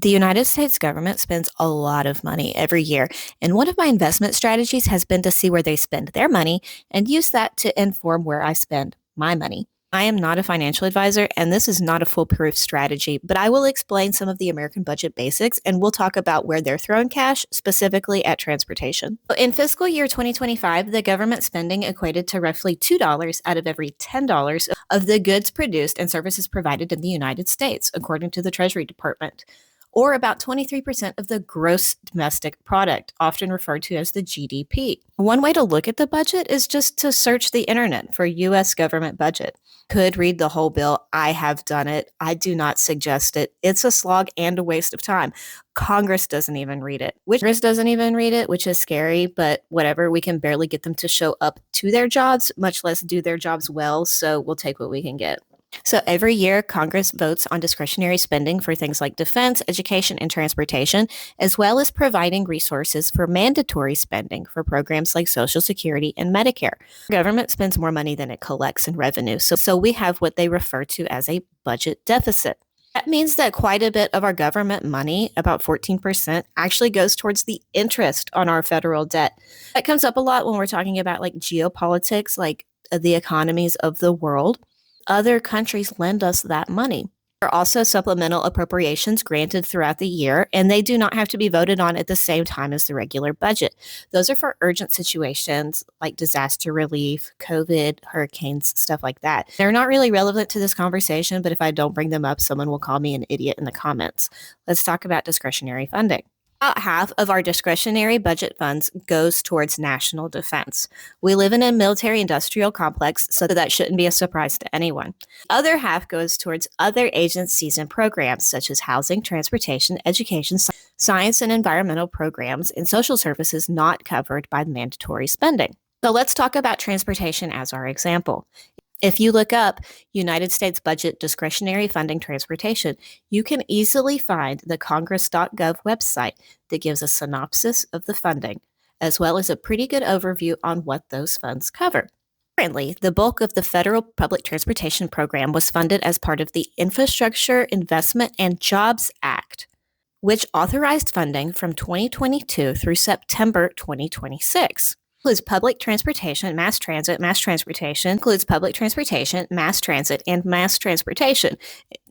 The United States government spends a lot of money every year, and one of my investment strategies has been to see where they spend their money and use that to inform where I spend my money. I am not a financial advisor, and this is not a foolproof strategy, but I will explain some of the American budget basics and we'll talk about where they're throwing cash, specifically at transportation. In fiscal year 2025, the government spending equated to roughly $2 out of every $10 of the goods produced and services provided in the United States, according to the Treasury Department, or about 23% of the gross domestic product, often referred to as the GDP. One way to look at the budget is just to search the internet for US government budget. Could read the whole bill. I have done it. I do not suggest it. It's a slog and a waste of time. Congress doesn't even read it. Congress doesn't even read it, which is scary, but whatever. We can barely get them to show up to their jobs, much less do their jobs well, so we'll take what we can get. So every year, Congress votes on discretionary spending for things like defense, education, and transportation, as well as providing resources for mandatory spending for programs like Social Security and Medicare. Government spends more money than it collects in revenue, so we have what they refer to as a budget deficit. That means that quite a bit of our government money, about 14%, actually goes towards the interest on our federal debt. That comes up a lot when we're talking about like geopolitics, like the economies of the world. Other countries lend us that money. There are also supplemental appropriations granted throughout the year, and they do not have to be voted on at the same time as the regular budget. Those are for urgent situations like disaster relief, COVID, hurricanes, stuff like that. They're not really relevant to this conversation, but if I don't bring them up, someone will call me an idiot in the comments. Let's talk about discretionary funding. About half of our discretionary budget funds goes towards national defense. We live in a military-industrial complex, so that shouldn't be a surprise to anyone. The other half goes towards other agencies and programs such as housing, transportation, education, science and environmental programs, and social services not covered by mandatory spending. So let's talk about transportation as our example. If you look up United States budget discretionary funding transportation, you can easily find the congress.gov website that gives a synopsis of the funding, as well as a pretty good overview on what those funds cover. Currently, the bulk of the federal public transportation program was funded as part of the Infrastructure Investment and Jobs Act, which authorized funding from 2022 through September 2026. Includes public transportation, mass transit, includes public transportation, mass transit, and mass transportation,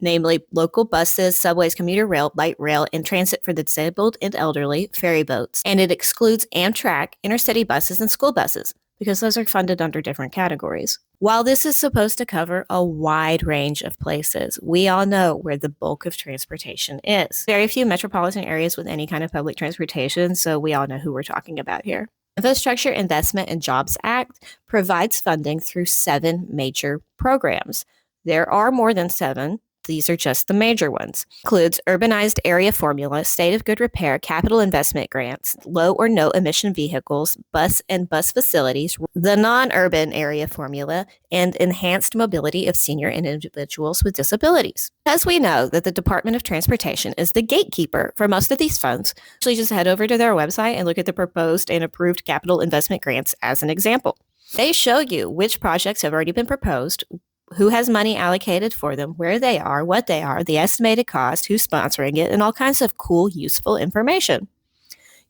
namely local buses, subways, commuter rail, light rail, and transit for the disabled and elderly, ferry boats. And it excludes Amtrak, intercity buses, and school buses, because those are funded under different categories. While this is supposed to cover a wide range of places, we all know where the bulk of transportation is. Very few metropolitan areas with any kind of public transportation, so we all know who we're talking about here. Infrastructure Investment and Jobs Act provides funding through 7 major programs. There are more than 7. These are just the major ones. Includes Urbanized Area Formula, State of Good Repair, Capital Investment Grants, Low or No Emission Vehicles, Bus and Bus Facilities, the Non-Urban Area Formula, and Enhanced Mobility of Senior and Individuals with Disabilities. As we know that the Department of Transportation is the gatekeeper for most of these funds, actually just head over to their website and look at the proposed and approved capital investment grants as an example. They show you which projects have already been proposed, who has money allocated for them, where they are, what they are, the estimated cost, who's sponsoring it, and all kinds of cool, useful information.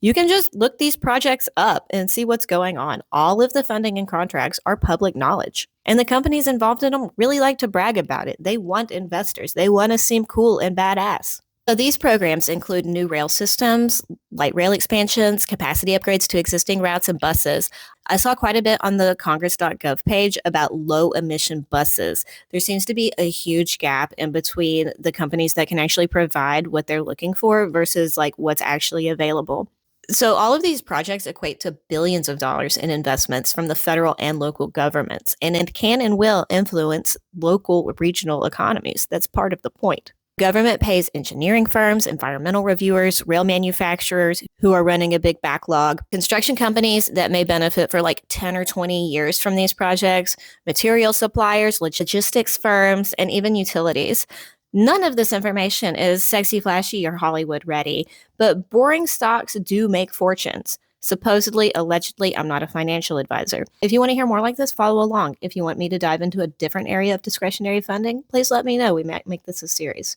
You can just look these projects up and see what's going on. All of the funding and contracts are public knowledge. And the companies involved in them really like to brag about it. They want investors. They want to seem cool and badass. So these programs include new rail systems, light rail expansions, capacity upgrades to existing routes and buses. I saw quite a bit on the congress.gov page about low emission buses. There seems to be a huge gap in between the companies that can actually provide what they're looking for versus like what's actually available. So all of these projects equate to billions of dollars in investments from the federal and local governments, and it can and will influence local regional economies. That's part of the point. Government pays engineering firms, environmental reviewers, rail manufacturers who are running a big backlog, construction companies that may benefit for like 10 or 20 years from these projects, material suppliers, logistics firms, and even utilities. None of this information is sexy, flashy, or Hollywood ready, but boring stocks do make fortunes. Supposedly, allegedly, I'm not a financial advisor. If you want to hear more like this, follow along. If you want me to dive into a different area of discretionary funding, please let me know. We might make this a series.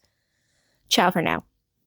Ciao for now.